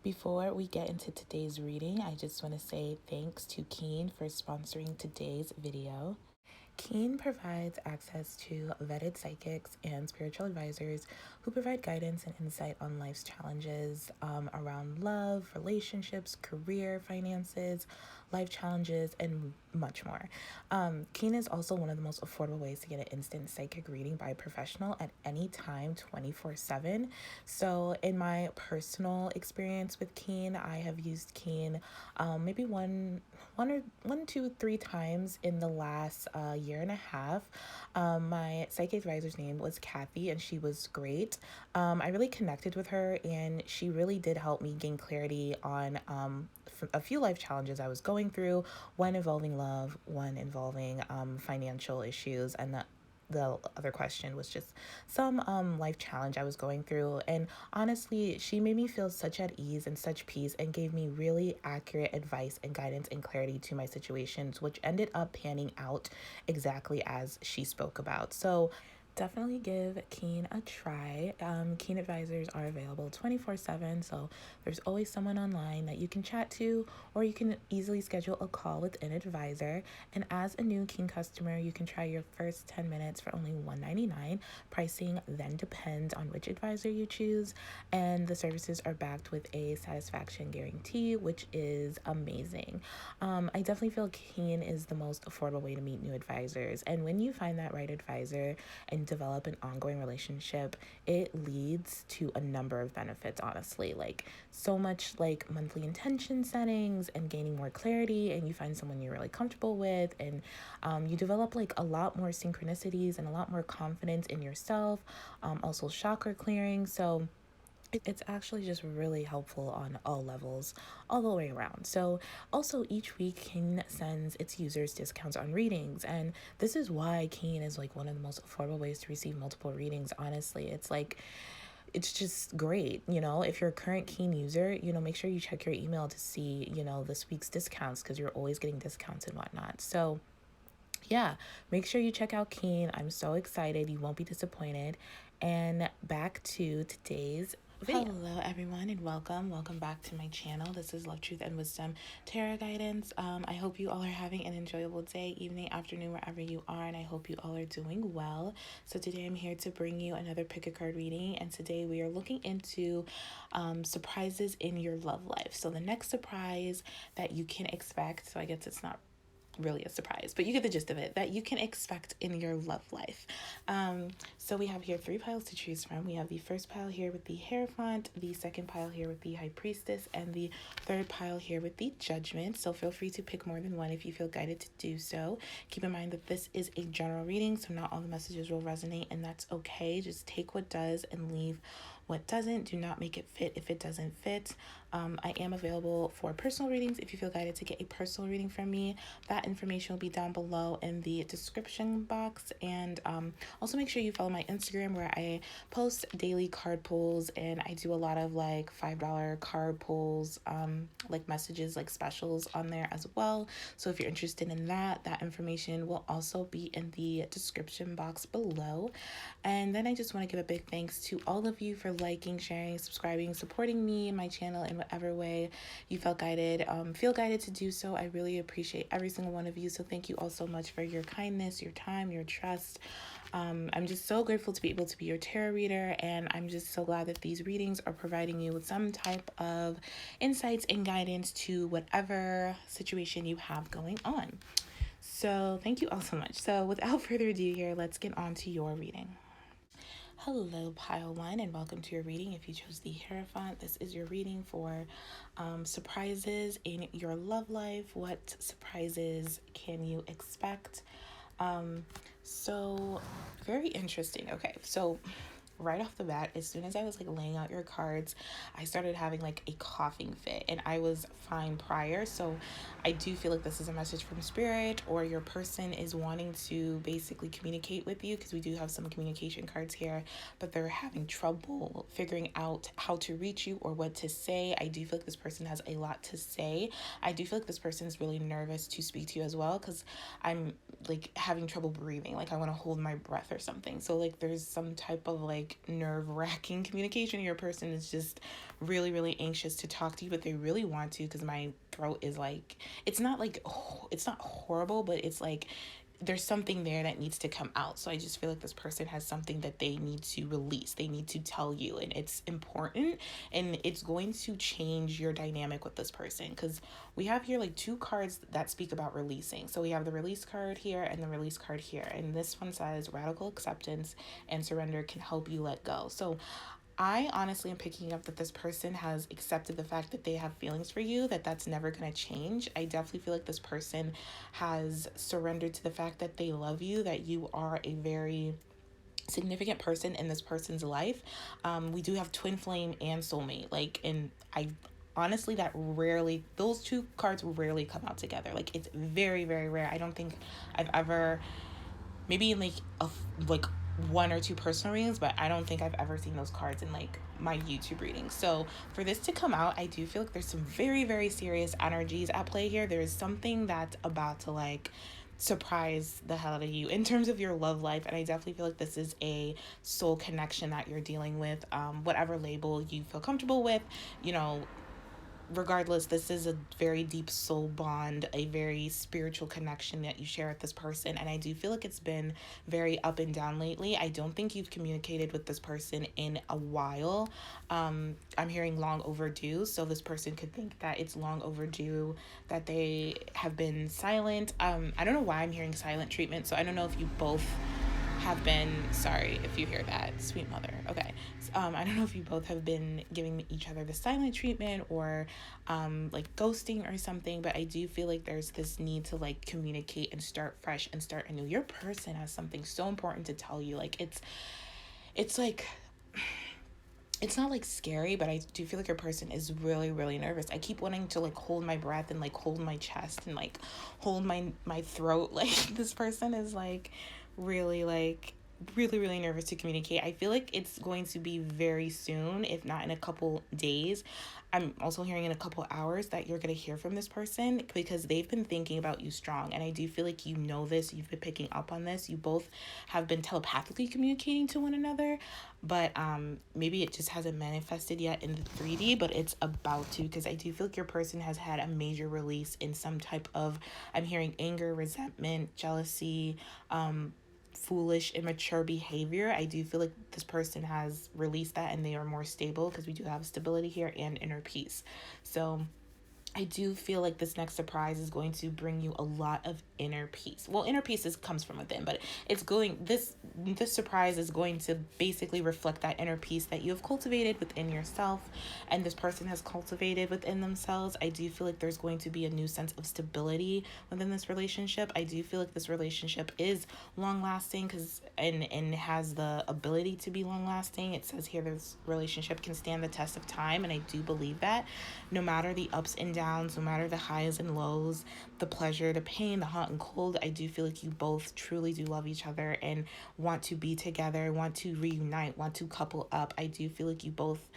Before we get into today's reading, I just want to say thanks to Keen for sponsoring today's video. Keen provides access to vetted psychics and spiritual advisors who provide guidance and insight on life's challenges around love, relationships, career, finances, life challenges, and much more. Keen is also one of the most affordable ways to get an instant psychic reading by a professional at any time, 24/7. So, in my personal experience with Keen, I have used Keen maybe one, two, 3 times in the last year and a half. My psychic advisor's name was Kathy, and she was great. I really connected with her, and she really did help me gain clarity on a few life challenges I was going through, one involving love, one involving financial issues, and the other question was just some life challenge I was going through. And honestly, she made me feel such at ease and such peace and gave me really accurate advice and guidance and clarity to my situations, which ended up panning out exactly as she spoke about. So definitely give Keen a try. Keen advisors are available 24/7, so there's always someone online that you can chat to, or you can easily schedule a call with an advisor. And as a new Keen customer, you can try your first 10 minutes for only $1.99. Pricing then depends on which advisor you choose, and the services are backed with a satisfaction guarantee, which is amazing. I definitely feel Keen is the most affordable way to meet new advisors, and when you find that right advisor and develop an ongoing relationship, it leads to a number of benefits, honestly. Like so much like monthly intention settings and gaining more clarity, and you find someone you're really comfortable with, and you develop like a lot more synchronicities and a lot more confidence in yourself. Also chakra clearing. So it's actually just really helpful on all levels, all the way around. So, also each week, Keen sends its users discounts on readings, and this is why Keen is like one of the most affordable ways to receive multiple readings. Honestly, it's just great. If you're a current Keen user, make sure you check your email to see this week's discounts, because you're always getting discounts and whatnot. So yeah, make sure you check out Keen. I'm so excited. You won't be disappointed. And back to today's video. Hello, everyone, and welcome back to my channel. This is Love, Truth, and Wisdom Tarot Guidance. I hope you all are having an enjoyable day, evening, afternoon, wherever you are, and I hope you all are doing well. So today I'm here to bring you another pick a card reading, and today we are looking into surprises in your love life. So the next surprise that you can expect, so I guess it's not really a surprise, but you get the gist of it, that you can expect in your love life. So we have here 3 piles to choose from. We have the first pile here with the Hierophant, the second pile here with the High Priestess, and the third pile here with the Judgment. So feel free to pick more than one if you feel guided to do so. Keep in mind that this is a general reading, so not all the messages will resonate, and that's okay. Just take what does and leave what doesn't. Do not make it fit if it doesn't fit. I am available for personal readings if you feel guided to get a personal reading from me. That information will be down below in the description box. And also make sure you follow my Instagram, where I post daily card pulls, and I do a lot of like $5 card pulls, like messages, like specials on there as well. So if you're interested in that, that information will also be in the description box below. And then I just want to give a big thanks to all of you for liking, sharing, subscribing, supporting me and my channel in whatever way you feel guided to do so. I really appreciate every single one of you. So thank you all so much for your kindness, your time, your trust. I'm just so grateful to be able to be your tarot reader, and I'm just so glad that these readings are providing you with some type of insights and guidance to whatever situation you have going on. So thank you all so much. So without further ado here, let's get on to your reading. Hello, pile 1, and welcome to your reading. If you chose the Hierophant, this is your reading for surprises in your love life. What surprises can you expect? So very interesting. Okay, so right off the bat, as soon as I was like laying out your cards, I started having like a coughing fit, and I was fine prior. So I do feel like this is a message from spirit, or your person is wanting to basically communicate with you, because we do have some communication cards here, but they're having trouble figuring out how to reach you or what to say. I do feel like this person has a lot to say. I do feel like this person is really nervous to speak to you as well, because I'm like having trouble breathing, like I want to hold my breath or something. So like there's some type of like like nerve-wracking communication. Your person is just really, really anxious to talk to you, but they really want to, because my throat is like, it's not like, it's not horrible, but it's like there's something there that needs to come out. So I just feel like this person has something that they need to release. They need to tell you, and it's important, and it's going to change your dynamic with this person, because we have here like two cards that speak about releasing. So we have the release card here and the release card here. And this one says radical acceptance and surrender can help you let go. So I honestly am picking up that this person has accepted the fact that they have feelings for you, that that's never going to change. I definitely feel like this person has surrendered to the fact that they love you, that you are a very significant person in this person's life. We do have twin flame and soulmate. Like, and I honestly, that rarely, those two cards rarely come out together. Like, it's very, very rare. I don't think I've ever, maybe in like one or two personal readings, but I don't think I've ever seen those cards in like my YouTube readings. So for this to come out, I do feel like there's some very, very serious energies at play here. There's something that's about to like surprise the hell out of you in terms of your love life. And I definitely feel like this is a soul connection that you're dealing with, whatever label you feel comfortable with, you know. Regardless, this is a very deep soul bond, a very spiritual connection that you share with this person. And I do feel like it's been very up and down lately. I don't think you've communicated with this person in a while. I'm hearing long overdue. So this person could think that it's long overdue, that they have been silent. I don't know why I'm hearing silent treatment. So I don't know if you both have been, sorry if you hear that, sweet mother. Okay. I don't know if you both have been giving each other the silent treatment or like ghosting or something, but I do feel like there's this need to like communicate and start fresh and start anew. Your person has something so important to tell you. Like it's like, it's not like scary, but I do feel like your person is really, really nervous. I keep wanting to like hold my breath and like hold my chest and like hold my throat. Like this person is like really really nervous to communicate. I feel like it's going to be very soon, if not in a couple days. I'm also hearing in a couple hours that you're going to hear from this person, because they've been thinking about you strong. And I do feel like you know this, you've been picking up on this. You both have been telepathically communicating to one another, but maybe it just hasn't manifested yet in the 3D, but it's about to, because I do feel like your person has had a major release in some type of, I'm hearing anger, resentment, jealousy, foolish, immature behavior. I do feel like this person has released that and they are more stable, because we do have stability here and inner peace. So I do feel like this next surprise is going to bring you a lot of inner peace. Well, inner peace comes from within, but it's going, this surprise is going to basically reflect that inner peace that you have cultivated within yourself and this person has cultivated within themselves. I do feel like there's going to be a new sense of stability within this relationship. I do feel like this relationship is long lasting, and has the ability to be long lasting. It says here this relationship can stand the test of time, and I do believe that no matter the ups and downs, no matter the highs and lows, the pleasure, the pain, the hot and cold, I do feel like you both truly do love each other and want to be together, want to reunite, want to couple up. I do feel like you both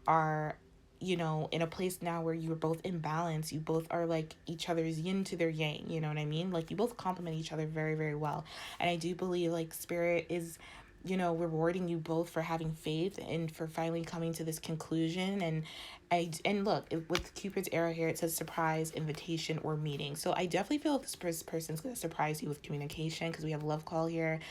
are, you know, in a place now where you're both in balance. You both are like each other's yin to their yang, you know what I mean? Like you both complement each other very, very well. And I do believe like spirit is, you know, rewarding you both for having faith and for finally coming to this conclusion. And look, with Cupid's arrow here, it says surprise, invitation, or meeting. So I definitely feel like this person's going to surprise you with communication, because we have love call here.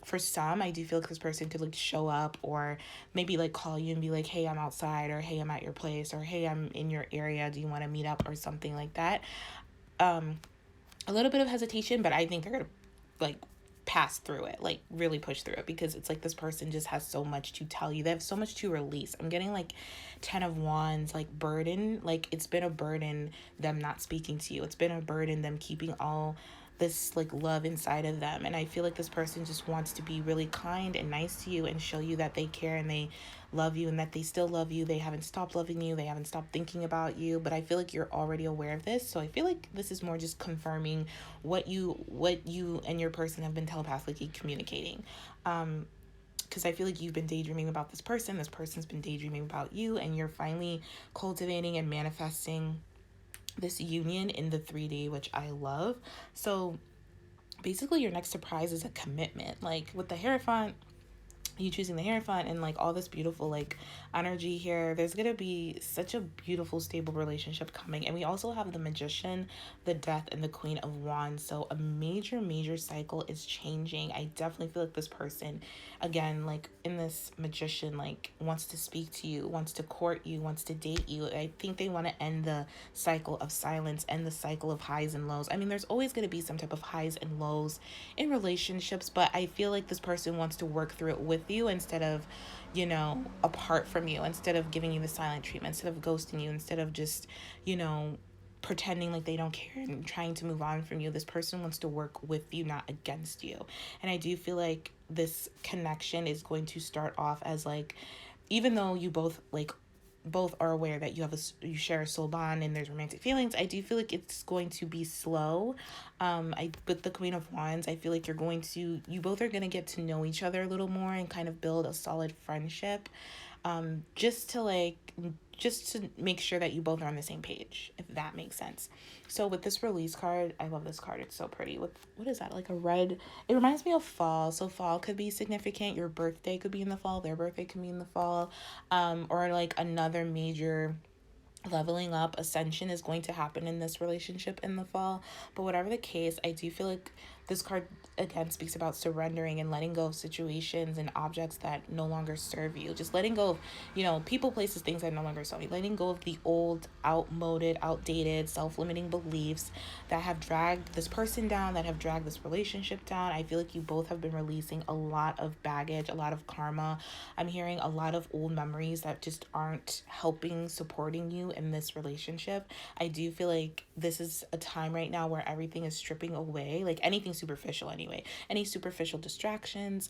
For some, I do feel like this person could like show up, or maybe like call you and be like, hey, I'm outside, or hey, I'm at your place, or hey, I'm in your area, do you want to meet up, or something like that. A little bit of hesitation, but I think they're going to like pass through it, like really push through it, because it's like this person just has so much to tell you. They have so much to release. I'm getting like 10 of Wands, like burden. Like it's been a burden them not speaking to you. It's been a burden them keeping all this like love inside of them. And I feel like this person just wants to be really kind and nice to you and show you that they care and they love you and that they still love you. They haven't stopped loving you. They haven't stopped thinking about you. But I feel like you're already aware of this. So I feel like this is more just confirming what you and your person have been telepathically communicating. Because I feel like you've been daydreaming about this person's been daydreaming about you, and you're finally cultivating and manifesting this union in the 3D, which I love. So basically your next surprise is a commitment. Like with the Hierophant, you choosing the Hierophant and like all this beautiful like energy here, there's gonna be such a beautiful stable relationship coming. And we also have the Magician, the Death, and the Queen of Wands. So a major cycle is changing. I definitely feel like this person, again, like in this Magician, like wants to speak to you, wants to court you, wants to date you. I think they want to end the cycle of silence, end the cycle of highs and lows. I mean, there's always going to be some type of highs and lows in relationships, but I feel like this person wants to work through it with you instead of, apart from you, instead of giving you the silent treatment, instead of ghosting you, instead of just, pretending like they don't care and trying to move on from you. This person wants to work with you, not against you. And I do feel like this connection is going to start off as like, even though you both are aware that you share a soul bond and there's romantic feelings, I do feel like it's going to be slow. I with the Queen of Wands, I feel like you both are gonna get to know each other a little more and kind of build a solid friendship. Just to make sure that you both are on the same page, if that makes sense. So with this release card, I love this card. It's so pretty. What is that? Like a red. It reminds me of fall. So fall could be significant. Your birthday could be in the fall. Their birthday could be in the fall. Or like another major leveling up ascension is going to happen in this relationship in the fall. But whatever the case, I do feel like this card again speaks about surrendering and letting go of situations and objects that no longer serve you. Just letting go of, people, places, things that no longer serve you. Letting go of the old, outdated, self-limiting beliefs that have dragged this person down, that have dragged this relationship down. I feel like you both have been releasing a lot of baggage, a lot of karma. I'm hearing a lot of old memories that just aren't supporting you in this relationship. I do feel like this is a time right now where everything is stripping away, like anything superficial anyway, any superficial distractions,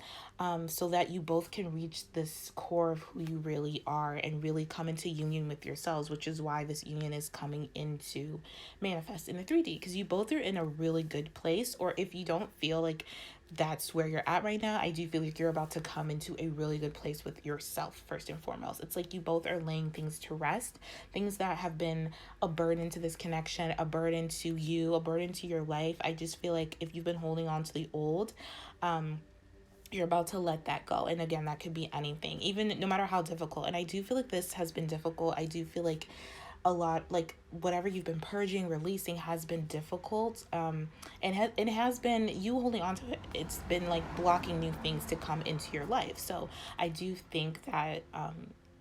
so that you both can reach this core of who you really are and really come into union with yourselves, which is why this union is coming into manifest in the 3D, because you both are in a really good place. Or if you don't feel like that's where you're at right now, I do feel like you're about to come into a really good place with yourself first and foremost. It's like you both are laying things to rest, things that have been a burden to this connection, a burden to you, a burden to your life. I just feel like if you've been holding on to the old, you're about to let that go. And again, that could be anything, even no matter how difficult. And I do feel like this has been difficult. I do feel like a lot, like whatever you've been purging, releasing, has been difficult, and it has been you holding on to it. It's been like blocking new things to come into your life. So I do think that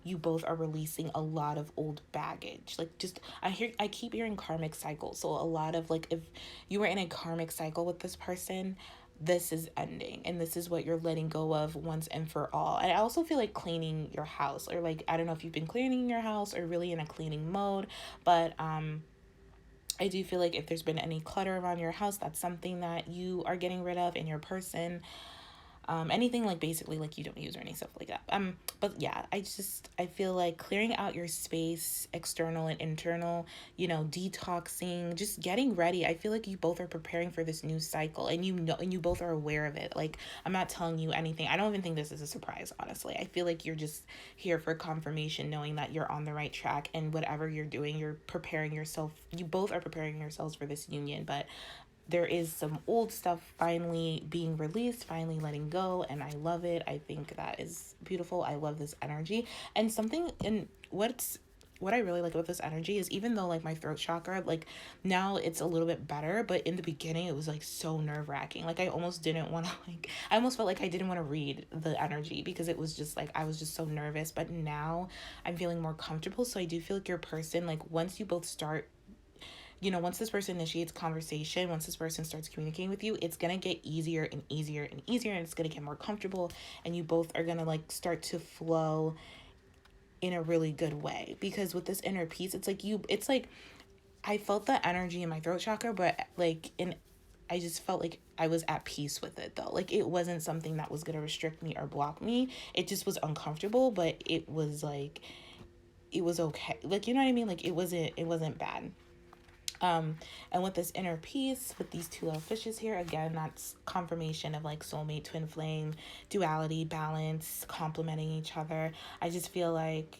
you both are releasing a lot of old baggage. Like, just I keep hearing karmic cycles. So a lot of, like, if you were in a karmic cycle with this person, this is ending and this is what you're letting go of once and for all. And I also feel like cleaning your house, or like, I don't know if you've been cleaning your house or really in a cleaning mode, but I do feel like if there's been any clutter around your house, that's something that you are getting rid of in your person. Anything like basically like you don't use or any stuff like that. But yeah, I feel like clearing out your space, external and internal, detoxing, just getting ready. I feel like you both are preparing for this new cycle, and and you both are aware of it. Like, I'm not telling you anything. I don't even think this is a surprise, honestly. I feel like you're just here for confirmation, knowing that you're on the right track, and whatever you're doing, you're preparing yourself. You both are preparing yourselves for this union, but there is some old stuff finally being released, finally letting go, and I love it. I think that is beautiful. I love this energy. And what I really like about this energy is, even though like my throat chakra, like now it's a little bit better, but in the beginning it was like so nerve-wracking. Like I almost didn't want to I almost felt like I didn't want to read the energy because it was just like I was just so nervous. But now I'm feeling more comfortable. So I do feel like your person, like once you both start, once this person initiates conversation, once this person starts communicating with you, it's going to get easier and easier and easier, and it's going to get more comfortable, and you both are going to like start to flow in a really good way. Because with this inner peace, it's like I felt the energy in my throat chakra, but I just felt like I was at peace with it though. Like it wasn't something that was going to restrict me or block me. It just was uncomfortable, but it was like, it was okay. Like, you know what I mean? Like it wasn't bad. And with this inner peace, with these two little fishes here, again, that's confirmation of like soulmate, twin flame, duality, balance, complementing each other. I just feel like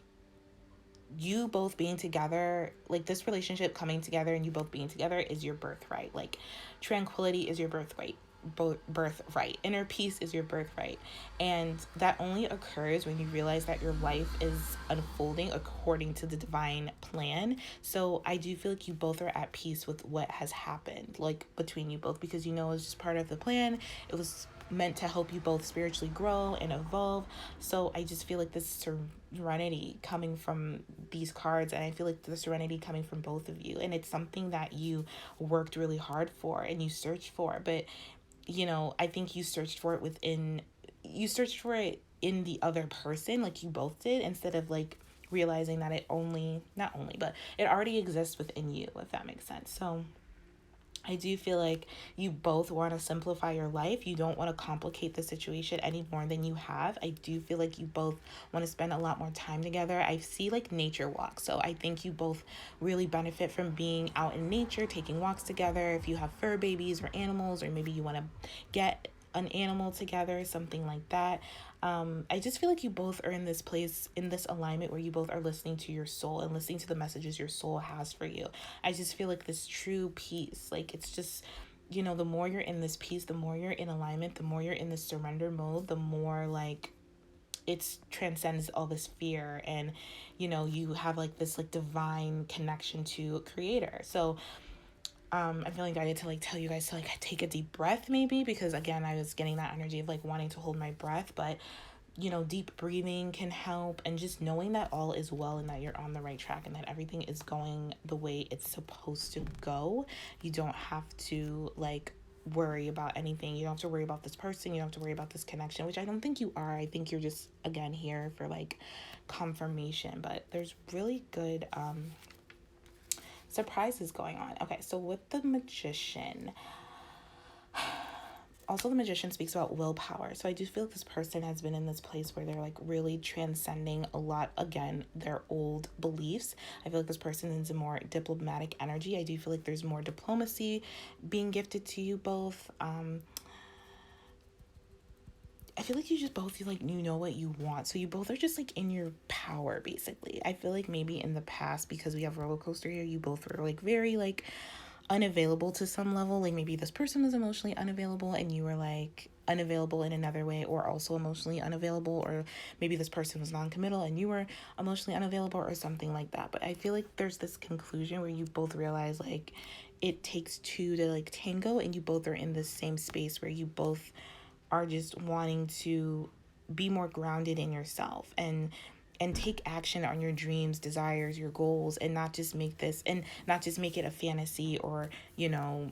you both being together, like this relationship coming together and you both being together is your birthright. Like tranquility is your birthright. birthright. Inner peace is your birthright. And that only occurs when you realize that your life is unfolding according to the divine plan. So I do feel like you both are at peace with what has happened, like between you both, because you know it's just part of the plan. It was meant to help you both spiritually grow and evolve. So I just feel like this serenity coming from these cards, and I feel like the serenity coming from both of you, and it's something that you worked really hard for and you searched for. But you know, I think you searched for it in the other person, like you both did, instead of like realizing that not only, but it already exists within you, if that makes sense. So I do feel like you both want to simplify your life. You don't want to complicate the situation any more than you have. I do feel like you both want to spend a lot more time together. I see like nature walks. So I think you both really benefit from being out in nature, taking walks together. If you have fur babies or animals, or maybe you want to get an animal together, something like that. I just feel like you both are in this place, in this alignment where you both are listening to your soul and listening to the messages your soul has for you. I just feel like this true peace, like it's just, you know, the more you're in this peace, the more you're in alignment, the more you're in this surrender mode, the more like it transcends all this fear, and you know, you have like this like divine connection to creator. So I'm feeling guided to like tell you guys to like take a deep breath, maybe, because again I was getting that energy of like wanting to hold my breath. But you know, deep breathing can help, and just knowing that all is well and that you're on the right track and that everything is going the way it's supposed to go. You don't have to like worry about anything. You don't have to worry about this person. You don't have to worry about this connection, which I don't think you are. I think you're just again here for like confirmation. But there's really good surprises going on. Okay, so with the Magician, also the Magician speaks about willpower. So I do feel like this person has been in this place where they're like really transcending a lot, again, their old beliefs. I feel like this person is a more diplomatic energy. I do feel like there's more diplomacy being gifted to you both. I feel like you just both, you know what you want. So you both are just like in your power, basically. I feel like maybe in the past, because we have roller coaster here, you both were like very like unavailable to some level. Like maybe this person was emotionally unavailable and you were like unavailable in another way, or also emotionally unavailable, or maybe this person was non-committal and you were emotionally unavailable, or something like that. But I feel like there's this conclusion where you both realize like it takes two to like tango, and you both are in the same space where you both are just wanting to be more grounded in yourself and take action on your dreams, desires, your goals, and not just make it a fantasy or, you know,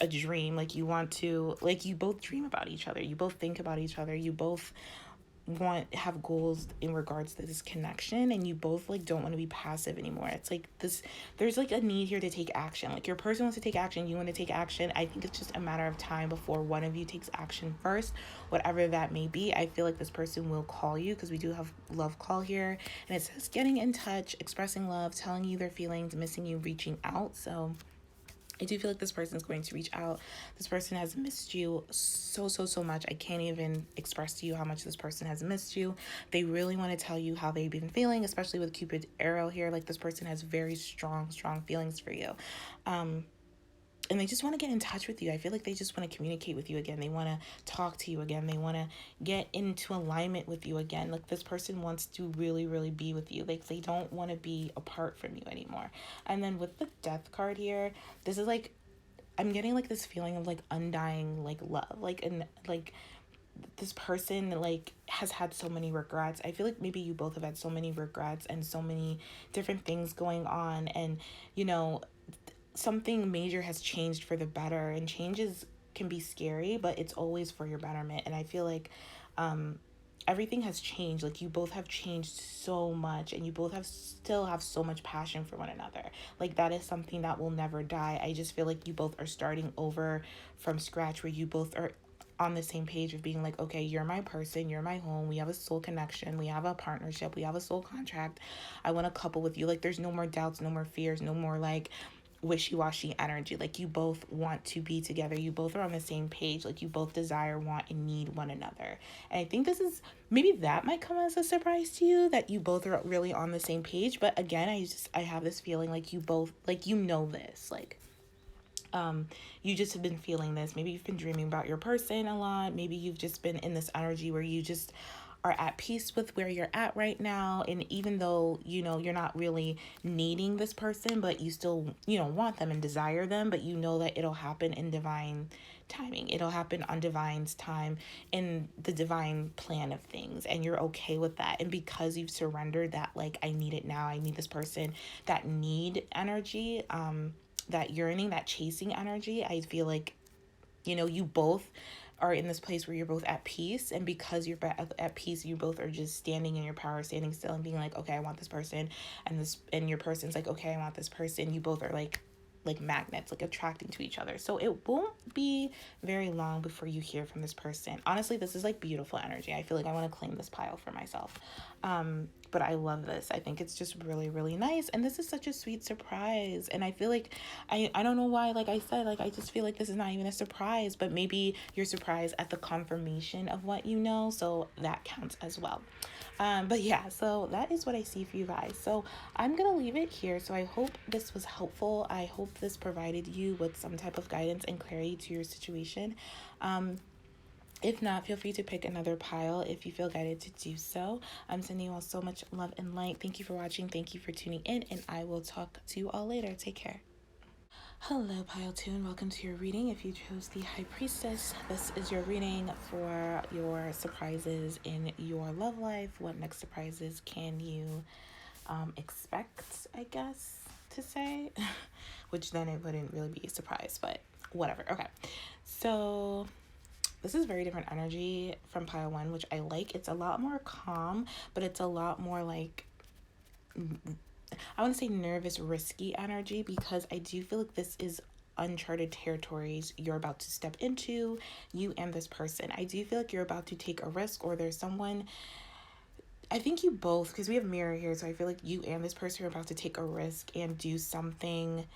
a dream. Like you want to, like you both dream about each other, you both think about each other, you both have goals in regards to this connection, and you both like don't want to be passive anymore. It's like this, there's like a need here to take action. Like your person wants to take action, you want to take action. I think it's just a matter of time before one of you takes action first, whatever that may be. I feel like this person will call you, because we do have love call here, and it says getting in touch, expressing love, telling you their feelings, missing you, reaching out. So I do feel like this person is going to reach out. This person has missed you so much. I can't even express to you how much this person has missed you. They really want to tell you how they've been feeling, especially with Cupid's arrow here. Like this person has very strong feelings for you. And they just want to get in touch with you. I feel like they just want to communicate with you again. They want to talk to you again. They want to get into alignment with you again. Like this person wants to really be with you. Like they don't want to be apart from you anymore. And then with the Death card here, this is like, I'm getting like this feeling of like undying like love. Like, and like this person like has had so many regrets. I feel like maybe you both have had so many regrets and so many different things going on. And, you know, something major has changed for the better, and changes can be scary, but it's always for your betterment. And I feel like everything has changed. Like you both have changed so much, and you both still have so much passion for one another. Like that is something that will never die. I just feel like you both are starting over from scratch, where you both are on the same page of being like, okay, you're my person, you're my home, we have a soul connection, we have a partnership, we have a soul contract, I want to couple with you. Like there's no more doubts, no more fears, no more like wishy-washy energy. Like you both want to be together, you both are on the same page, like you both desire, want, and need one another. And I think this is, maybe that might come as a surprise to you, that you both are really on the same page. But again, I have this feeling like you both, like, you know this, like You just have been feeling this. Maybe you've been dreaming about your person a lot. Maybe you've just been in this energy where you just are at peace with where you're at right now. And even though, you're not really needing this person, but you still, want them and desire them, but you know that it'll happen in divine timing. It'll happen on divine's time in the divine plan of things. And you're okay with that. And because you've surrendered that, like, I need it now, I need this person, that need energy, that yearning, that chasing energy, I feel like, you both are in this place where you're both at peace. And because you're at peace, you both are just standing in your power, standing still and being like, okay, I want this person. And your person's like, okay, I want this person. You both are like magnets, like attracting to each other. So it won't be very long before you hear from this person. Honestly, this is like beautiful energy. I feel like I want to claim this pile for myself. But I love this. I think it's just really, really nice. And this is such a sweet surprise. And I feel like, I don't know why, like I said, like I just feel like this is not even a surprise, but maybe you're surprised at the confirmation of what you know. So that counts as well. But yeah, so that is what I see for you guys. So I'm going to leave it here. So I hope this was helpful. I hope this provided you with some type of guidance and clarity to your situation. If not, feel free to pick another pile if you feel guided to do so. I'm sending you all so much love and light. Thank you for watching. Thank you for tuning in, and I will talk to you all later. Take care. Hello, Pile 2, and welcome to your reading. If you chose the High Priestess, this is your reading for your surprises in your love life. What next surprises can you expect, I guess, to say? Which then it wouldn't really be a surprise, but whatever. Okay, so this is very different energy from pile 1, which I like. It's a lot more calm, but it's a lot more like, I want to say nervous, risky energy, because I do feel like this is uncharted territories you're about to step into, you and this person. I do feel like you're about to take a risk, or there's someone, I think you both, because we have mirror here, so I feel like you and this person are about to take a risk and do something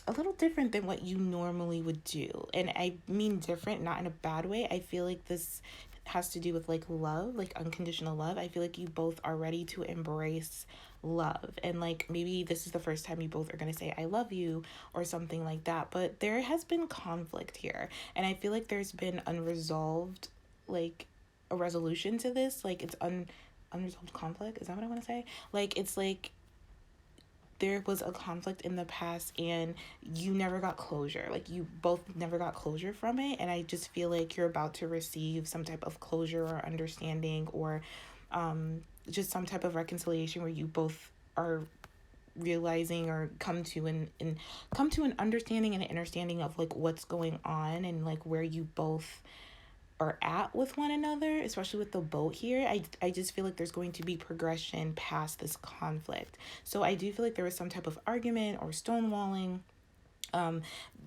a little different than what you normally would do. And I mean different, not in a bad way. I feel like this has to do with like love, like unconditional love. I feel like you both are ready to embrace love. And like maybe this is the first time you both are going to say I love you or something like that. But there has been conflict here. And I feel like there's been unresolved, like a resolution to this. Like it's unresolved conflict. Is that what I want to say? Like it's like there was a conflict in the past and you never got closure. Like you both never got closure from it. And I just feel like you're about to receive some type of closure or understanding, or just some type of reconciliation where you both are realizing or come to an understanding and an understanding of like what's going on and like where you both are at with one another, especially with the boat here. I just feel like there's going to be progression past this conflict. So I do feel like there was some type of argument or stonewalling,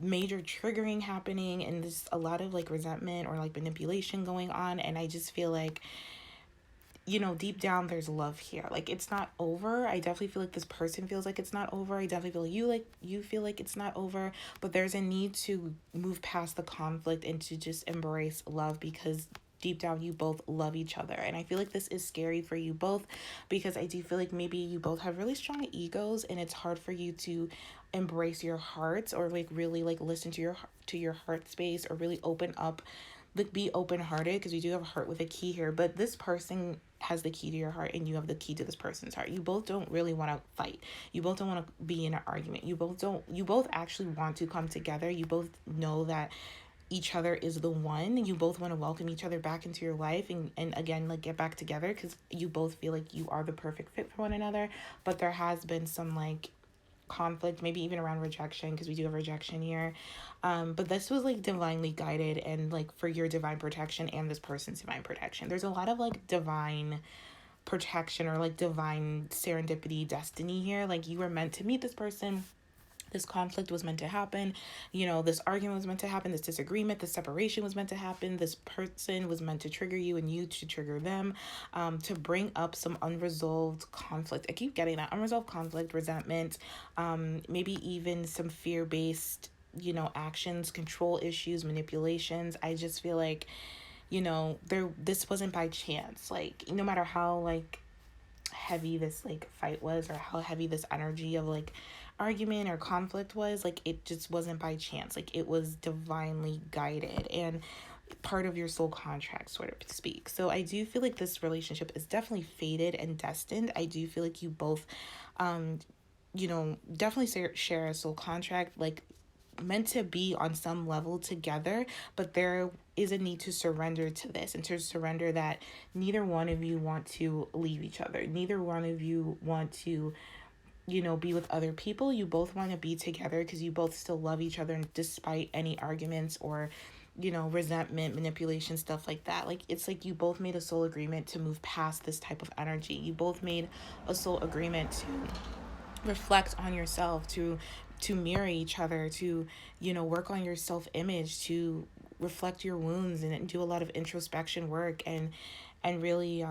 major triggering happening, and there's a lot of like resentment or like manipulation going on. And I just feel like, deep down there's love here. Like it's not over. I definitely feel like this person feels like it's not over. I definitely feel you feel like it's not over, but there's a need to move past the conflict and to just embrace love, because deep down you both love each other. And I feel like this is scary for you both, because I do feel like maybe you both have really strong egos and it's hard for you to embrace your hearts, or like really like listen to your heart space, or really open up, like be open-hearted, because we do have a heart with a key here. But this person has the key to your heart and you have the key to this person's heart. You both don't really want to fight. You both don't want to be in an argument. You both actually want to come together. You both know that each other is the one. You both want to welcome each other back into your life and again like get back together, because you both feel like you are the perfect fit for one another. But there has been some like conflict, maybe even around rejection, because we do have rejection here. But this was like divinely guided, and like for your divine protection and this person's divine protection. There's a lot of like divine protection or like divine serendipity, destiny here. Like you were meant to meet this person. This conflict was meant to happen. This argument was meant to happen. This disagreement, this separation was meant to happen. This person was meant to trigger you and you to trigger them, to bring up some unresolved conflict. I keep getting that. Unresolved conflict, resentment, maybe even some fear-based, actions, control issues, manipulations. I just feel like, this wasn't by chance. Like, no matter how, like, heavy this like fight was, or how heavy this energy of like argument or conflict was, like, it just wasn't by chance. Like, it was divinely guided and part of your soul contract, sort of to speak. So I do feel like this relationship is definitely fated and destined. I do feel like you both, definitely share a soul contract, like meant to be on some level together, but there is a need to surrender to this and to surrender that neither one of you want to leave each other. Neither one of you want to, be with other people. You both want to be together because you both still love each other, and despite any arguments or, resentment, manipulation, stuff like that. Like, it's like you both made a soul agreement to move past this type of energy. You both made a soul agreement to reflect on yourself, to mirror each other, to work on your self-image, to reflect your wounds and do a lot of introspection work, and really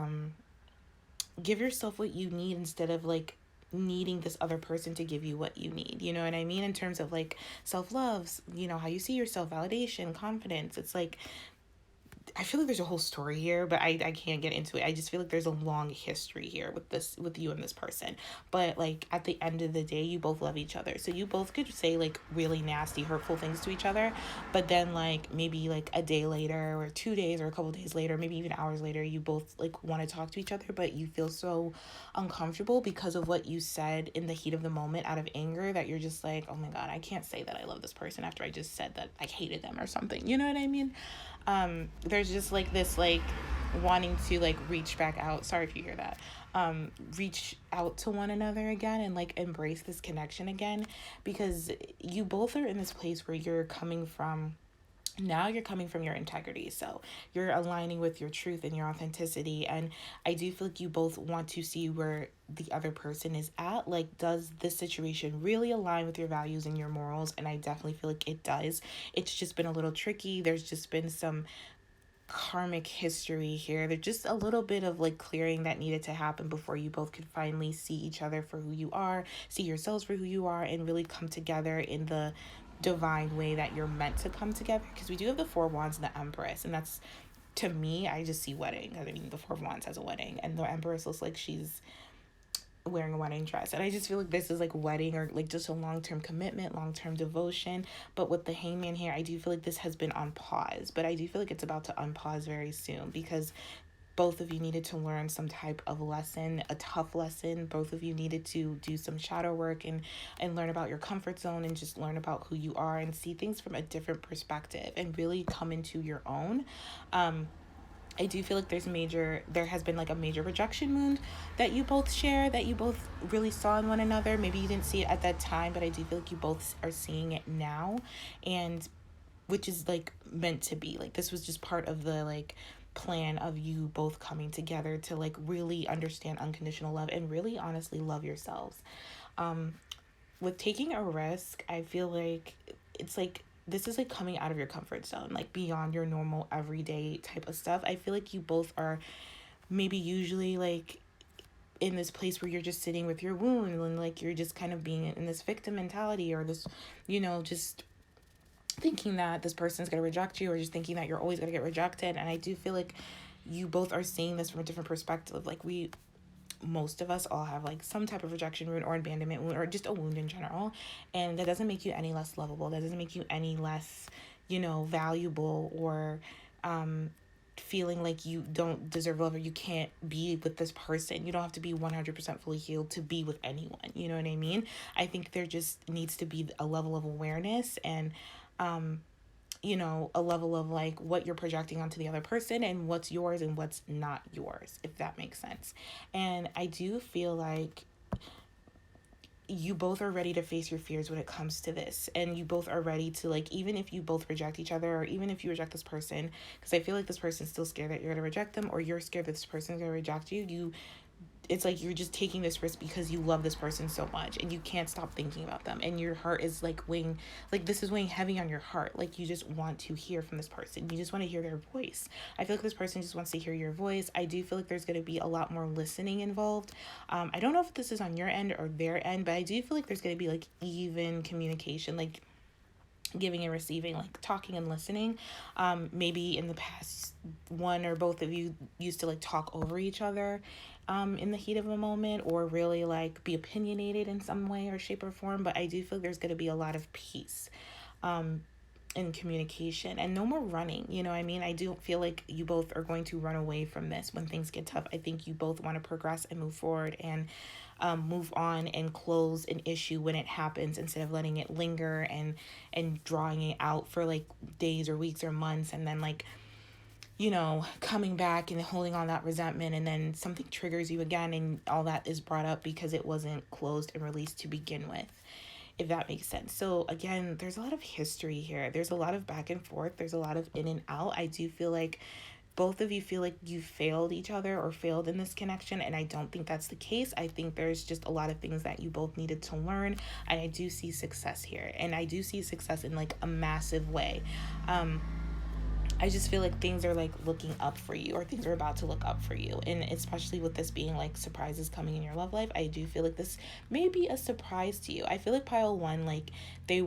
give yourself what you need instead of like needing this other person to give you what you need. You know what I mean? In terms of like self-love, how you see yourself, validation, confidence. It's like, I feel like there's a whole story here, but I can't get into it. I just feel like there's a long history here with you and this person. But like at the end of the day, you both love each other. So you both could say like really nasty, hurtful things to each other, but then like maybe like a day later or 2 days or a couple days later, maybe even hours later, you both like want to talk to each other, but you feel so uncomfortable because of what you said in the heat of the moment out of anger that you're just like, oh my God, I can't say that I love this person after I just said that I hated them or something. You know what I mean? There's just like this like wanting to like reach back out, sorry if you hear that, reach out to one another again and like embrace this connection again, because you both are in this place where you're coming from your integrity. So you're aligning with your truth and your authenticity. And I do feel like you both want to see where the other person is at. Like, does this situation really align with your values and your morals? And I definitely feel like it does. It's just been a little tricky. There's just been some karmic history here. There's just a little bit of like clearing that needed to happen before you both could finally see each other for who you are, see yourselves for who you are, and really come together in the divine way that you're meant to come together. Because we do have the Four of Wands and the Empress, and that's, to me, I just see wedding. I mean, the Four of Wands has a wedding, and the Empress looks like she's wearing a wedding dress, and I just feel like this is like wedding or like just a long-term commitment, long-term devotion. But with the Hangman here, I do feel like this has been on pause, but I do feel like it's about to unpause very soon, because both of you needed to learn some type of lesson, a tough lesson. Both of you needed to do some shadow work and learn about your comfort zone and just learn about who you are and see things from a different perspective and really come into your own. I do feel like there has been like a major rejection wound that you both share, that you both really saw in one another. Maybe you didn't see it at that time, but I do feel like you both are seeing it now, and which is like meant to be. Like, this was just part of the like plan of you both coming together to like really understand unconditional love and really honestly love yourselves. With taking a risk, I feel like it's like this is like coming out of your comfort zone, like beyond your normal everyday type of stuff. I feel like you both are maybe usually like in this place where you're just sitting with your wound and like you're just kind of being in this victim mentality, or this, just thinking that this person's going to reject you, or just thinking that you're always going to get rejected. And I do feel like you both are seeing this from a different perspective. Like, most of us all have like some type of rejection wound or abandonment wound or just a wound in general, and that doesn't make you any less lovable. That doesn't make you any less valuable, or feeling like you don't deserve love or you can't be with this person. You don't have to be 100% fully healed to be with anyone. You know what I mean? I think there just needs to be a level of awareness and a level of like what you're projecting onto the other person and what's yours and what's not yours, if that makes sense. And I do feel like you both are ready to face your fears when it comes to this, and you both are ready to, like, even if you both reject each other, or even if you reject this person, because I feel like this person's still scared that you're going to reject them, or you're scared that this person's going to reject you, it's like you're just taking this risk because you love this person so much and you can't stop thinking about them, and your heart is like weighing, like this is weighing heavy on your heart. Like, you just want to hear from this person, you just want to hear their voice. I feel like this person just wants to hear your voice. I do feel like there's going to be a lot more listening involved. I don't know if this is on your end or their end, but I do feel like there's going to be like even communication, like giving and receiving, like talking and listening. Maybe in the past, one or both of you used to like talk over each other, in the heat of a moment, or really like be opinionated in some way or shape or form. But I do feel there's going to be a lot of peace in communication, and no more running. You know what I mean? I do feel like you both are going to run away from this when things get tough. I think you both want to progress and move forward and move on and close an issue when it happens, instead of letting it linger and drawing it out for like days or weeks or months, and then like, you know, coming back and holding on that resentment, and then something triggers you again and all that is brought up because it wasn't closed and released to begin with, if that makes sense. So again, there's a lot of history here. There's a lot of back and forth. There's a lot of in and out. I do feel like both of you feel like you failed each other or failed in this connection, and I don't think that's the case. I think there's just a lot of things that you both needed to learn, and I do see success here, and I do see success in like a massive way. I just feel like things are like looking up for you, or things are about to look up for you. And especially with this being like surprises coming in your love life, I do feel like this may be a surprise to you. I feel like pile one, like they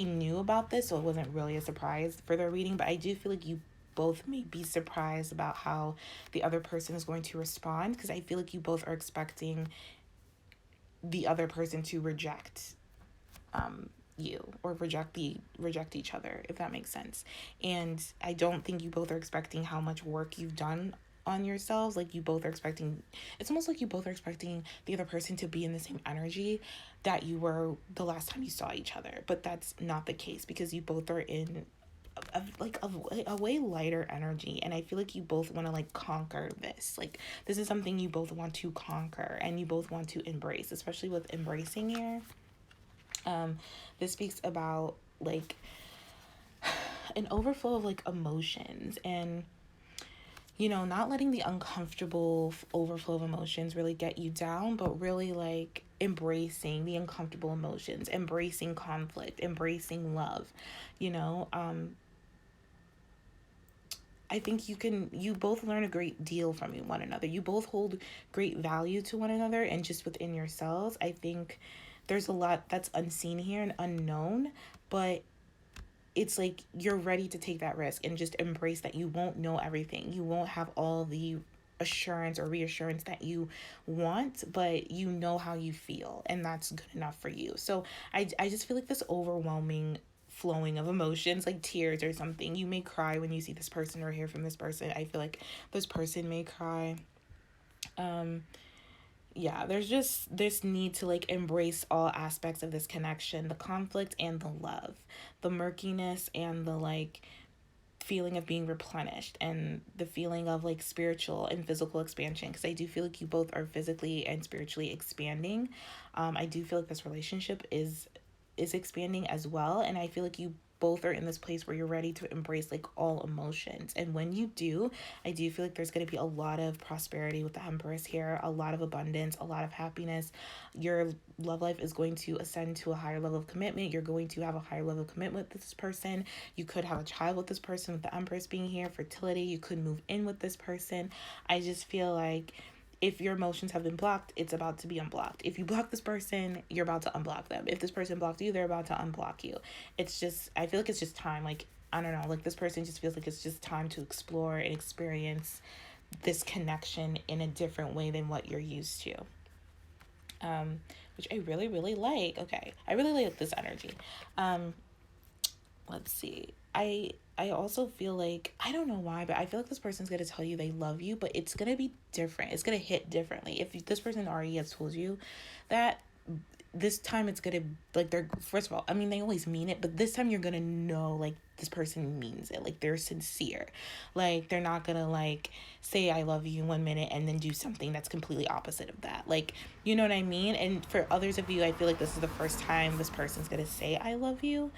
knew about this, so it wasn't really a surprise for their reading. But I do feel like you both may be surprised about how the other person is going to respond, because I feel like you both are expecting the other person to reject you, or reject each other, if that makes sense. And I don't think you both are expecting how much work you've done on yourselves. Like you both are expecting, it's almost like you both are expecting the other person to be in the same energy that you were the last time you saw each other, but that's not the case, because you both are in a way lighter energy, and I feel like you both want to like conquer this. Like this is something you both want to conquer and you both want to embrace, especially with embracing here. This speaks about like an overflow of like emotions, and you know, not letting the uncomfortable overflow of emotions really get you down, but really like embracing the uncomfortable emotions, embracing conflict, embracing love, you know. I think you both learn a great deal from one another. You both hold great value to one another, and just within yourselves, I think there's a lot that's unseen here and unknown, but it's like you're ready to take that risk and just embrace that you won't know everything. You won't have all the assurance or reassurance that you want, but you know how you feel, and that's good enough for you. So I just feel like this overwhelming flowing of emotions, like tears or something. You may cry when you see this person or hear from this person. I feel like this person may cry. Yeah, there's just this need to like embrace all aspects of this connection, the conflict and the love, the murkiness and the like feeling of being replenished, and the feeling of like spiritual and physical expansion, because I do feel like you both are physically and spiritually expanding. I do feel like this relationship is expanding as well, and I feel like you both are in this place where you're ready to embrace like all emotions. And when you do, I do feel like there's going to be a lot of prosperity with the Empress here, a lot of abundance, a lot of happiness. Your love life is going to ascend to a higher level of commitment. You're going to have a higher level of commitment with this person. You could have a child with this person, with the Empress being here, fertility. You could move in with this person. I just feel like if your emotions have been blocked, it's about to be unblocked. If you block this person, you're about to unblock them. If this person blocked you, they're about to unblock you. It's just, I feel like it's just time. Like, I don't know, like this person just feels like it's just time to explore and experience this connection in a different way than what you're used to. Which I really, really like. Okay, I really like this energy. Let's see. I also feel like, I don't know why, but I feel like this person's going to tell you they love you, but it's going to be different. It's going to hit differently. If this person already has told you that, this time it's going to, like, they're, first of all, I mean, they always mean it, but this time you're going to know, like, this person means it. Like, they're sincere. Like, they're not going to, like, say I love you 1 minute and then do something that's completely opposite of that. Like, you know what I mean? And for others of you, I feel like this is the first time this person's going to say I love you.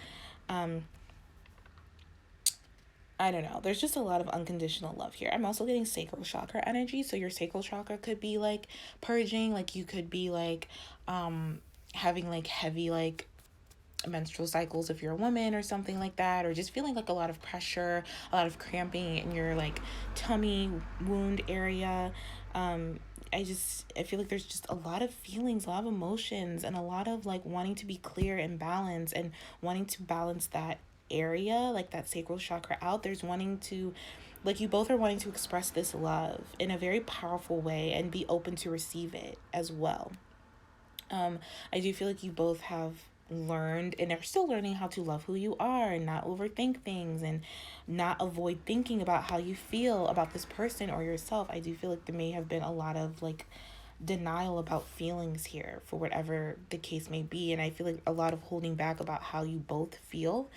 I don't know. There's just a lot of unconditional love here. I'm also getting sacral chakra energy. So your sacral chakra could be like purging. Like you could be like having like heavy like menstrual cycles if you're a woman or something like that, or just feeling like a lot of pressure, a lot of cramping in your like tummy wound area. I feel like there's just a lot of feelings, a lot of emotions, and a lot of like wanting to be clear and balanced, and wanting to balance that area, like that sacral chakra out. There's wanting to like you both are wanting to express this love in a very powerful way and be open to receive it as well. I do feel like you both have learned and are still learning how to love who you are and not overthink things and not avoid thinking about how you feel about this person or yourself. I do feel like there may have been a lot of like denial about feelings here for whatever the case may be, and I feel like a lot of holding back about how you both feel.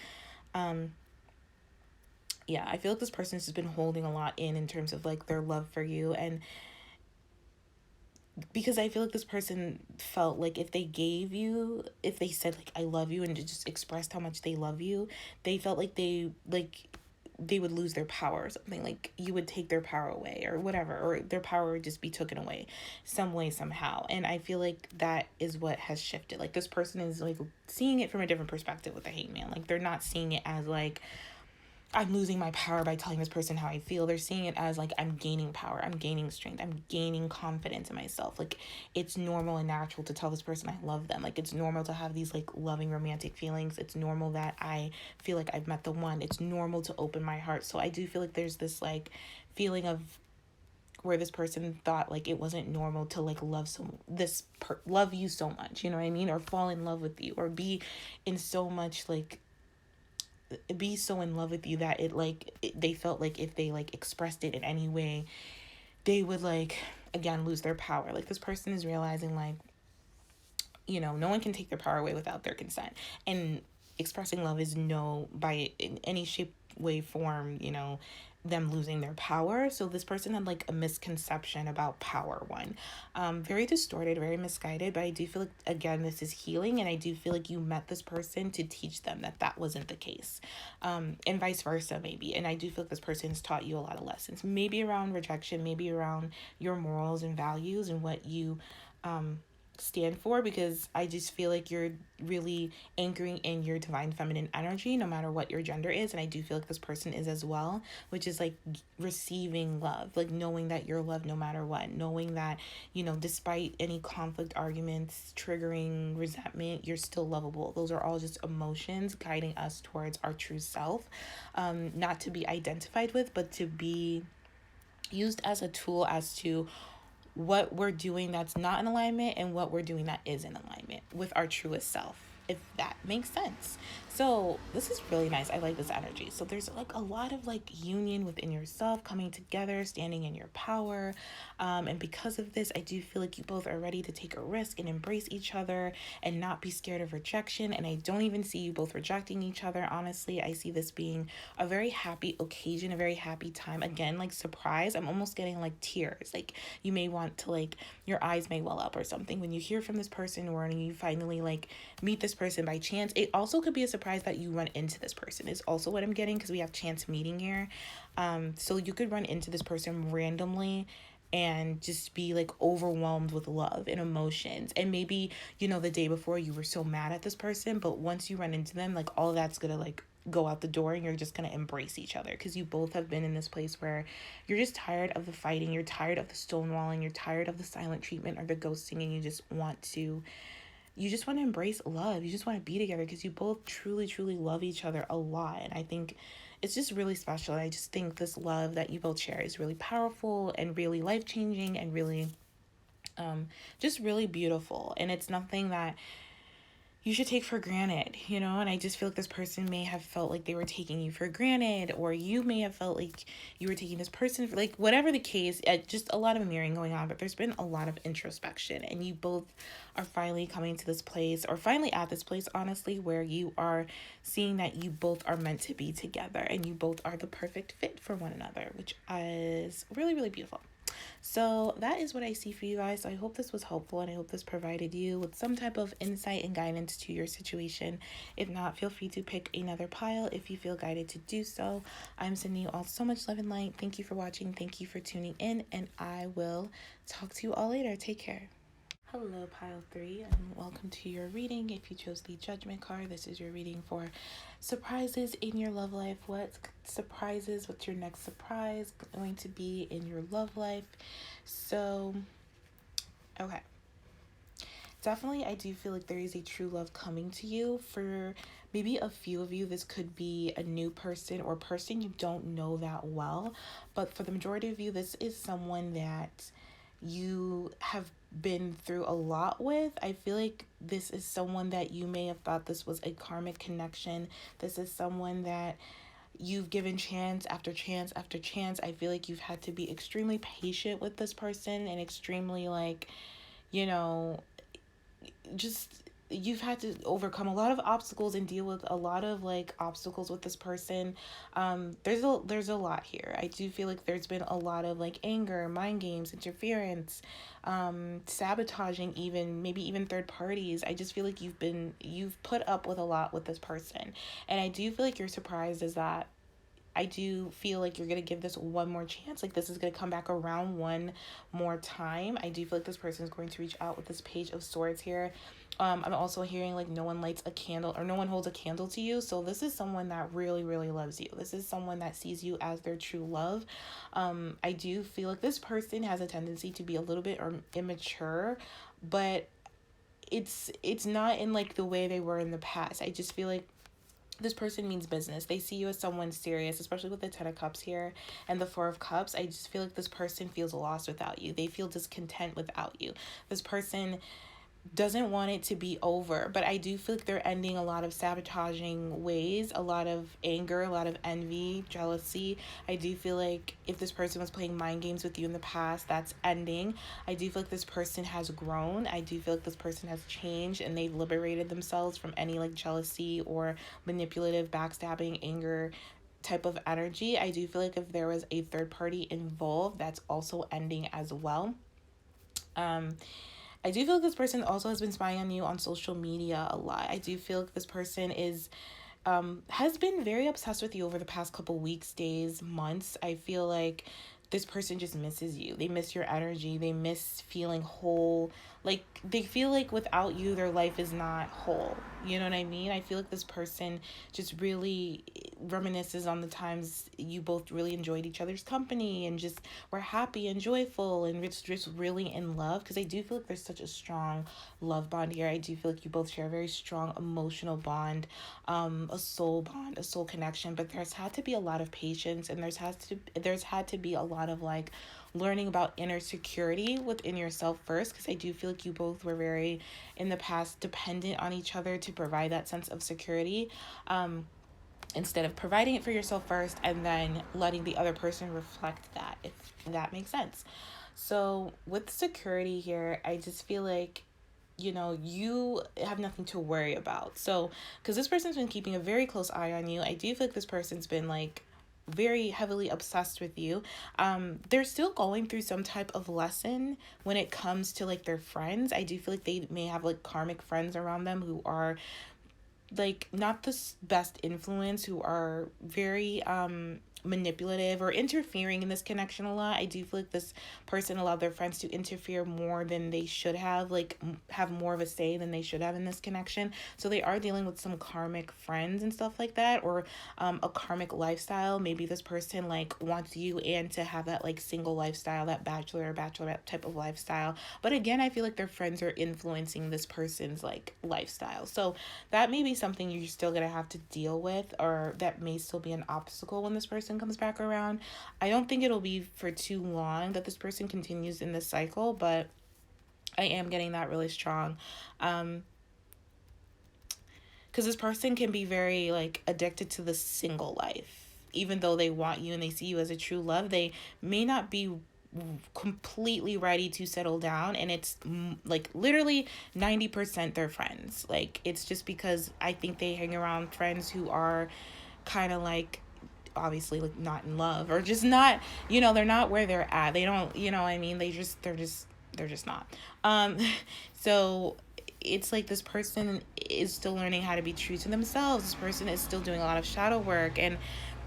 Yeah, I feel like this person's just been holding a lot in terms of like their love for you, and because I feel like this person felt like if they said like I love you and just expressed how much they love you, they felt like they would lose their power or something, like you would take their power away or whatever, or their power would just be taken away some way somehow. And I feel like that is what has shifted. Like this person is like seeing it from a different perspective with the hangman. Like they're not seeing it as like I'm losing my power by telling this person how I feel. They're seeing it as like I'm gaining power, I'm gaining strength, I'm gaining confidence in myself. Like it's normal and natural to tell this person I love them. Like it's normal to have these like loving romantic feelings. It's normal that I feel like I've met the one. It's normal to open my heart. So I do feel like there's this like feeling of where this person thought like it wasn't normal to like love you so much, you know what I mean, or fall in love with you, or in so much like be so in love with you that they felt like if they like expressed it in any way, they would like again lose their power. Like this person is realizing like, you know, no one can take their power away without their consent, and expressing love is no by in any shape, way, form, you know, them losing their power. So this person had like a misconception about power. Very distorted, very misguided, but I do feel like again this is healing, and I do feel like you met this person to teach them that that wasn't the case, and vice versa maybe. And I do feel like this person has taught you a lot of lessons, maybe around rejection, maybe around your morals and values and what you stand for, because I just feel like you're really anchoring in your divine feminine energy no matter what your gender is, and I do feel like this person is as well, which is like receiving love, like knowing that you're loved no matter what, knowing that, you know, despite any conflict, arguments, triggering resentment, you're still lovable. Those are all just emotions guiding us towards our true self, not to be identified with, but to be used as a tool as to what we're doing that's not in alignment and what we're doing that is in alignment with our truest self, if that makes sense. So this is really nice. I like this energy. So there's like a lot of like union within yourself, coming together, standing in your power, and because of this I do feel like you both are ready to take a risk and embrace each other and not be scared of rejection. And I don't even see you both rejecting each other. Honestly, I see this being a very happy occasion, a very happy time. Again, like surprise, I'm almost getting like tears. Like you may want to like, your eyes may well up or something when you hear from this person, or when you finally like meet this person by chance. It also could be a surprise that you run into this person, is also what I'm getting, because we have chance meeting here. So you could run into this person randomly and just be like overwhelmed with love and emotions, and maybe, you know, the day before you were so mad at this person, but once you run into them, like all of that's gonna like go out the door, and you're just gonna embrace each other, because you both have been in this place where you're just tired of the fighting, you're tired of the stonewalling, you're tired of the silent treatment or the ghosting, and you just want to embrace love. You just want to be together because you both truly, truly love each other a lot. And I think it's just really special. I just think this love that you both share is really powerful and really life-changing and really just really beautiful. And it's nothing that you should take for granted, you know? And I just feel like this person may have felt like they were taking you for granted, or you may have felt like you were taking this person for, like, whatever the case, just a lot of mirroring going on, but there's been a lot of introspection, and you both are finally coming to this place, or finally at this place, honestly, where you are seeing that you both are meant to be together, and you both are the perfect fit for one another, which is really, really beautiful. So that is what I see for you guys. So I hope this was helpful, and I hope this provided you with some type of insight and guidance to your situation. If not, feel free to pick another pile if you feel guided to do so. I'm sending you all so much love and light. Thank you for watching. Thank you for tuning in, and I will talk to you all later. Take care. Hello, pile 3, and welcome to your reading. If you chose the Judgment card, this is your reading for surprises in your love life. What's your next surprise going to be in your love life? So, okay. definitely, I do feel like there is a true love coming to you. For maybe a few of you, this could be a new person or person you don't know that well. But for the majority of you, this is someone that you have been through a lot with. I feel like this is someone that you may have thought this was a karmic connection. This is someone that you've given chance after chance after chance. I feel like you've had to be extremely patient with this person and extremely, like, you know, just you've had to overcome a lot of obstacles and deal with a lot of like obstacles with this person. There's a lot here. I do feel like there's been a lot of like anger, mind games, interference, sabotaging, even maybe even third parties. I just feel like you've put up with a lot with this person, and I do feel like you're surprised as that. I do feel like you're going to give this one more chance. Like, this is going to come back around one more time. I do feel like this person is going to reach out with this Page of Swords here. I'm also hearing like no one lights a candle or no one holds a candle to you. So this is someone that really, really loves you. This is someone that sees you as their true love. I do feel like this person has a tendency to be a little bit immature, but it's not in like the way they were in the past. I just feel like this person means business. They see you as someone serious, especially with the Ten of Cups here and the Four of Cups. I just feel like this person feels lost without you. They feel discontent without you. This person doesn't want it to be over, but I do feel like they're ending a lot of sabotaging ways, a lot of anger, a lot of envy, jealousy. I do feel like if this person was playing mind games with you in the past, that's ending. I do feel like this person has grown. I do feel like this person has changed and they've liberated themselves from any like jealousy or manipulative, backstabbing, anger type of energy. I do feel like if there was a third party involved, that's also ending as well. I do feel like this person also has been spying on you on social media a lot. I do feel like this person has been very obsessed with you over the past couple weeks, days, months. I feel like this person just misses you. They miss your energy. They miss feeling whole. Like, they feel like without you, their life is not whole. You know what I mean? I feel like this person just really reminisces on the times you both really enjoyed each other's company and just were happy and joyful and just really in love. Because I do feel like there's such a strong love bond here. I do feel like you both share a very strong emotional bond, a soul bond, a soul connection. But there's had to be a lot of patience, and there's had to be a lot of like learning about inner security within yourself first, because I do feel like you both were very in the past dependent on each other to provide that sense of security, instead of providing it for yourself first and then letting the other person reflect that, if that makes sense. So with security here, I just feel like, you know, you have nothing to worry about. So because this person's been keeping a very close eye on you, I do feel like this person's been like very heavily obsessed with you. They're still going through some type of lesson when it comes to like their friends. I do feel like they may have like karmic friends around them who are like not the best influence, who are very manipulative or interfering in this connection a lot. I do feel like this person allowed their friends to interfere more than they should have, like have more of a say than they should have in this connection. So they are dealing with some karmic friends and stuff like that, or a karmic lifestyle. Maybe this person like wants you and to have that like single lifestyle, that bachelor or bachelorette type of lifestyle. But again, I feel like their friends are influencing this person's like lifestyle. So that may be something you're still gonna have to deal with, or that may still be an obstacle when this person comes back around. I don't think it'll be for too long that this person continues in this cycle, but I am getting that really strong. Because this person can be very like addicted to the single life. Even though they want you and they see you as a true love, they may not be completely ready to settle down, and it's like literally 90% their friends. Like, it's just because I think they hang around friends who are kind of like obviously like not in love, or just not, you know, they're not where they're at. They don't, you know what I mean? They're just not. So it's like this person is still learning how to be true to themselves. This person is still doing a lot of shadow work and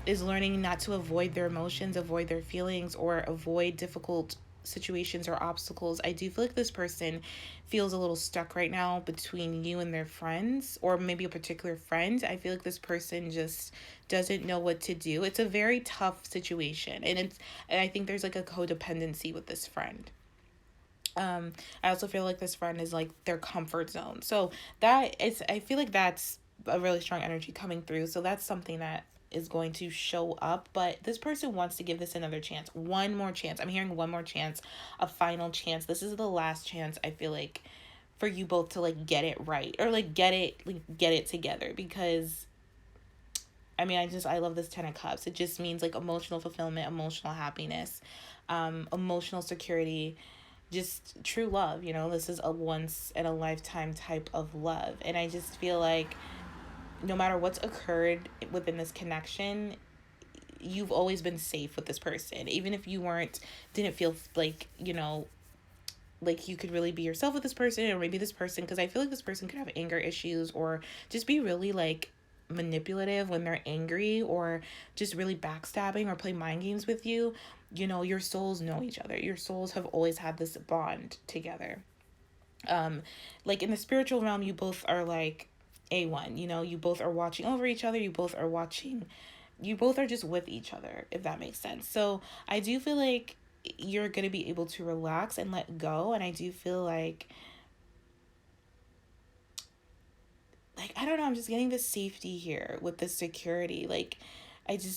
is learning not to avoid their emotions, avoid their feelings, or avoid difficult situations or obstacles. I do feel like this person feels a little stuck right now between you and their friends, or maybe a particular friend. I feel like this person just doesn't know what to do. It's a very tough situation, and I think there's like a codependency with this friend. I also feel like this friend is like their comfort zone. So that is, I feel like that's a really strong energy coming through. So that's something that is going to show up. But this person wants to give this another chance, one more chance. I'm hearing one more chance, a final chance. This is the last chance, I feel like, for you both to like get it right, or like get it together. Because I mean, I love this 10 of Cups. It just means like emotional fulfillment, emotional happiness, emotional security, just true love. This is a once in a lifetime type of love. And I just feel like no matter what's occurred within this connection, you've always been safe with this person. Even if you didn't feel like, like you could really be yourself with this person, or maybe this person, because I feel like this person could have anger issues, or just be really like manipulative when they're angry, or just really backstabbing or play mind games with you. Your souls know each other. Your souls have always had this bond together. Like in the spiritual realm, you both are like A1, you both are watching over each other. You both are just with each other, if that makes sense. So I do feel like you're going to be able to relax and let go. And I do feel like I don't know, I'm just getting this safety here with this security. Like,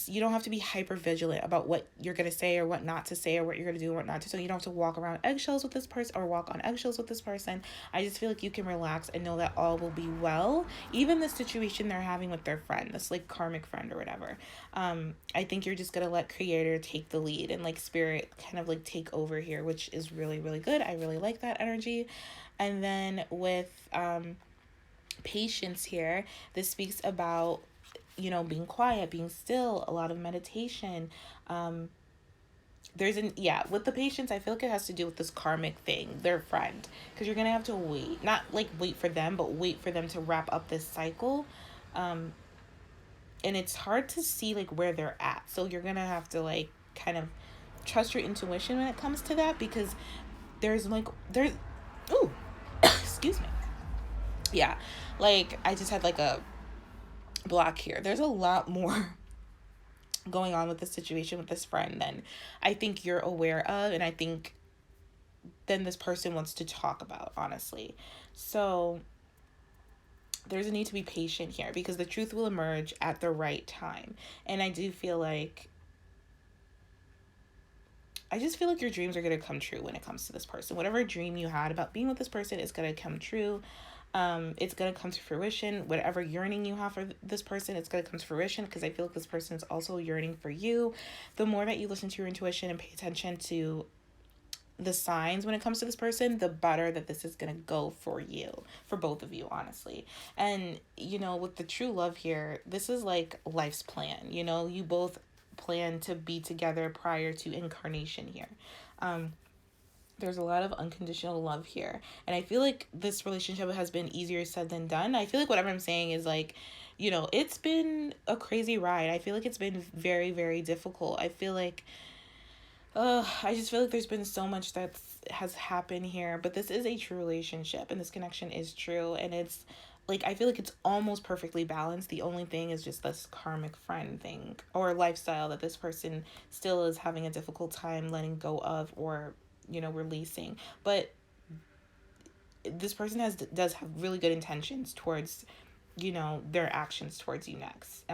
you don't have to be hyper vigilant about what you're going to say or what not to say, or what you're going to do or what not to. So you don't have to walk around eggshells with this person, or walk on eggshells with this person. I just feel like you can relax and know that all will be well. Even the situation they're having with their friend, this like karmic friend or whatever. I think you're just going to let Creator take the lead, and like Spirit kind of like take over here, which is really, really good. I really like that energy. And then with, patience here, this speaks about being quiet, being still, a lot of meditation. With the patience, I feel like it has to do with this karmic thing, their friend, because you're gonna have to wait, not like wait for them, but wait for them to wrap up this cycle. And it's hard to see like where they're at, so you're gonna have to like kind of trust your intuition when it comes to that, because there's ooh excuse me. Yeah, like I just had like a block here. There's a lot more going on with this situation with this friend than I think you're aware of, and I think then this person wants to talk about, honestly. So there's a need to be patient here, because the truth will emerge at the right time. And I just feel like your dreams are going to come true when it comes to this person. Whatever dream you had about being with this person is going to come true. It's going to come to fruition. Whatever yearning you have for this person, it's going to come to fruition, because I feel like this person is also yearning for you. The more that you listen to your intuition and pay attention to the signs when it comes to this person, the better that this is going to go for you, for both of you, honestly. And, with the true love here, this is like life's plan. You both plan to be together prior to incarnation here. There's a lot of unconditional love here. And I feel like this relationship has been easier said than done. I feel like whatever I'm saying is like, it's been a crazy ride. I feel like it's been very, very difficult. I just feel like there's been so much that has happened here. But this is a true relationship, and this connection is true. And it's like, I feel like it's almost perfectly balanced. The only thing is just this karmic friend thing or lifestyle that this person still is having a difficult time letting go of, or releasing. But this person does have really good intentions towards their actions towards you next.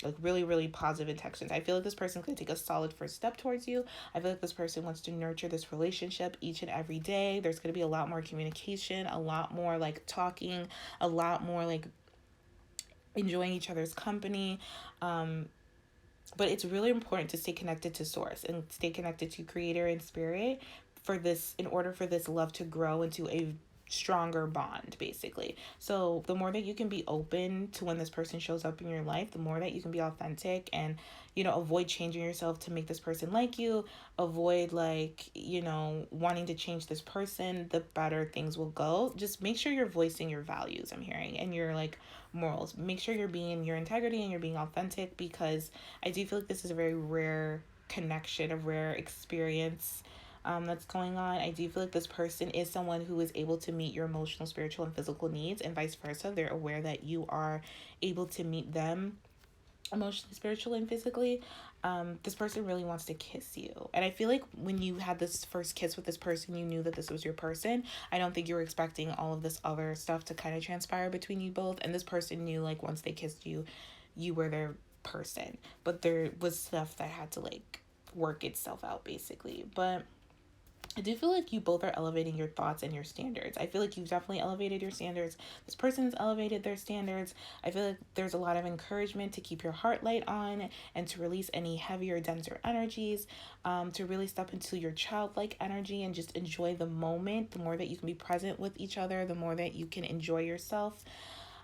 Like really, really positive intentions. I feel like this person could take a solid first step towards you. I feel like this person wants to nurture this relationship each and every day. There's going to be a lot more communication, a lot more like talking, a lot more like enjoying each other's company. But it's really important to stay connected to source and stay connected to Creator and Spirit in order for this love to grow into a stronger bond, basically. So the more that you can be open to when this person shows up in your life, the more that you can be authentic and avoid changing yourself to make this person like you, avoid like wanting to change this person, the better things will go. Just make sure you're voicing your values, I'm hearing, and your like morals. Make sure you're being your integrity and you're being authentic, because I do feel like this is a very rare connection, a rare experience that's going on. I do feel like this person is someone who is able to meet your emotional, spiritual, and physical needs, and vice versa. They're aware that you are able to meet them emotionally, spiritually, and physically. This person really wants to kiss you. And I feel like when you had this first kiss with this person, you knew that this was your person. I don't think you were expecting all of this other stuff to kind of transpire between you both. And this person knew, like, once they kissed you, you were their person. But there was stuff that had to, like, work itself out, basically. But I do feel like you both are elevating your thoughts and your standards. I feel like you've definitely elevated your standards. This person's elevated their standards. I feel like there's a lot of encouragement to keep your heart light on and to release any heavier, denser energies, to really step into your childlike energy and just enjoy the moment. The more that you can be present with each other, the more that you can enjoy yourself.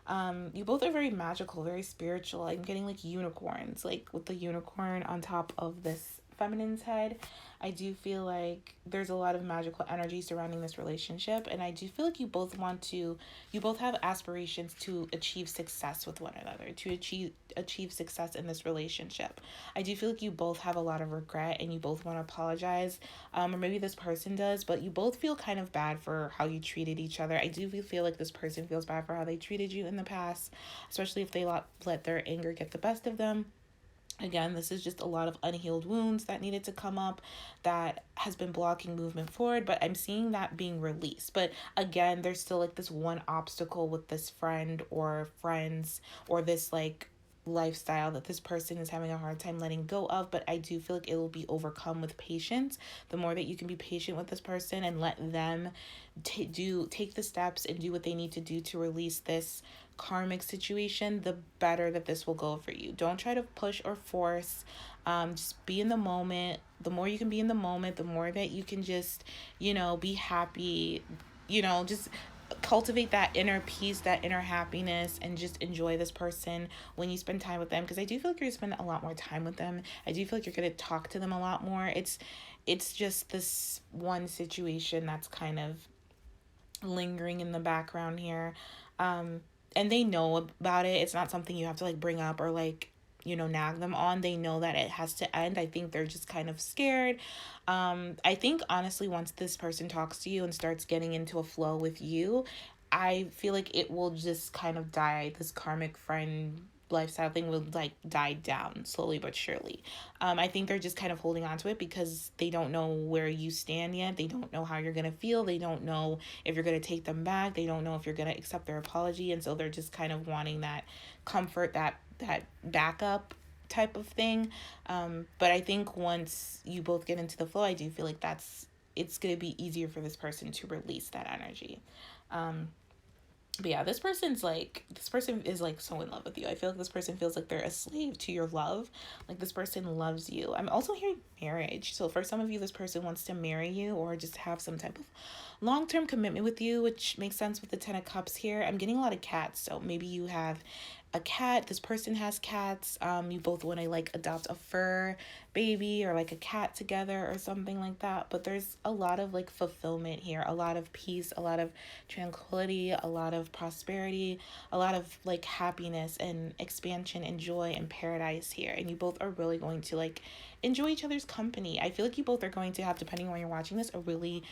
You both are very magical, very spiritual. I'm getting like unicorns, like with the unicorn on top of this feminine's head. I do feel like there's a lot of magical energy surrounding this relationship, and I do feel like you both have aspirations to achieve success with one another, to achieve success in this relationship. I do feel like you both have a lot of regret and you both want to apologize, or maybe this person does, but you both feel kind of bad for how you treated each other. I do feel like this person feels bad for how they treated you in the past, especially if they let their anger get the best of them. Again, this is just a lot of unhealed wounds that needed to come up that has been blocking movement forward, but I'm seeing that being released. But again, there's still like this one obstacle with this friend or friends or this like lifestyle that this person is having a hard time letting go of, but I do feel like it will be overcome with patience. The more that you can be patient with this person and let them take the steps and do what they need to do to release this karmic situation, the better that this will go for you. Don't try to push or force. Just be in the moment. The more you can be in the moment, the more that you can just, be happy, just cultivate that inner peace, that inner happiness, and just enjoy this person when you spend time with them, because I do feel like you're going to spend a lot more time with them. I do feel like you're going to talk to them a lot more. It's just this one situation that's kind of lingering in the background here. And they know about it. It's not something you have to like bring up or like, nag them on. They know that it has to end. I think they're just kind of scared. I think honestly, once this person talks to you and starts getting into a flow with you, I feel like it will just kind of die. This karmic friend lifestyle thing will like die down slowly but surely. I think they're just kind of holding on to it because they don't know where you stand yet. They don't know how you're going to feel. They don't know if you're going to take them back. They don't know if you're going to accept their apology. And so they're just kind of wanting that comfort, that backup type of thing. But I think once you both get into the flow, I do feel like it's going to be easier for this person to release that energy. But yeah, this person is like so in love with you. I feel like this person feels like they're a slave to your love. Like this person loves you. I'm also hearing marriage. So for some of you, this person wants to marry you or just have some type of long-term commitment with you, which makes sense with the 10 of Cups here. I'm getting a lot of cats. So maybe you have a cat, this person has cats, you both want to like adopt a fur baby or like a cat together or something like that. But there's a lot of like fulfillment here, a lot of peace, a lot of tranquility, a lot of prosperity, a lot of like happiness and expansion and joy and paradise here. And you both are really going to like enjoy each other's company. I feel like you both are going to have, depending on when you're watching this, a really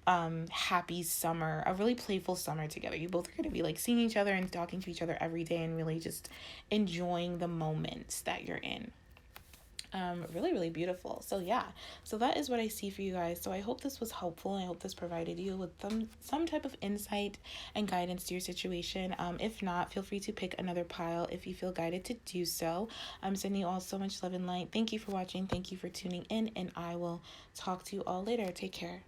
happy summer, a really playful summer together. You both are going to be like seeing each other and talking to each other every day and really just enjoying the moments that you're in. Really, really beautiful. So yeah, so that is what I see for you guys. So I hope this was helpful. I hope this provided you with some type of insight and guidance to your situation. If not, feel free to pick another pile if you feel guided to do so. I'm sending you all so much love and light. Thank you for watching. Thank you for tuning in, and I will talk to you all later. Take care.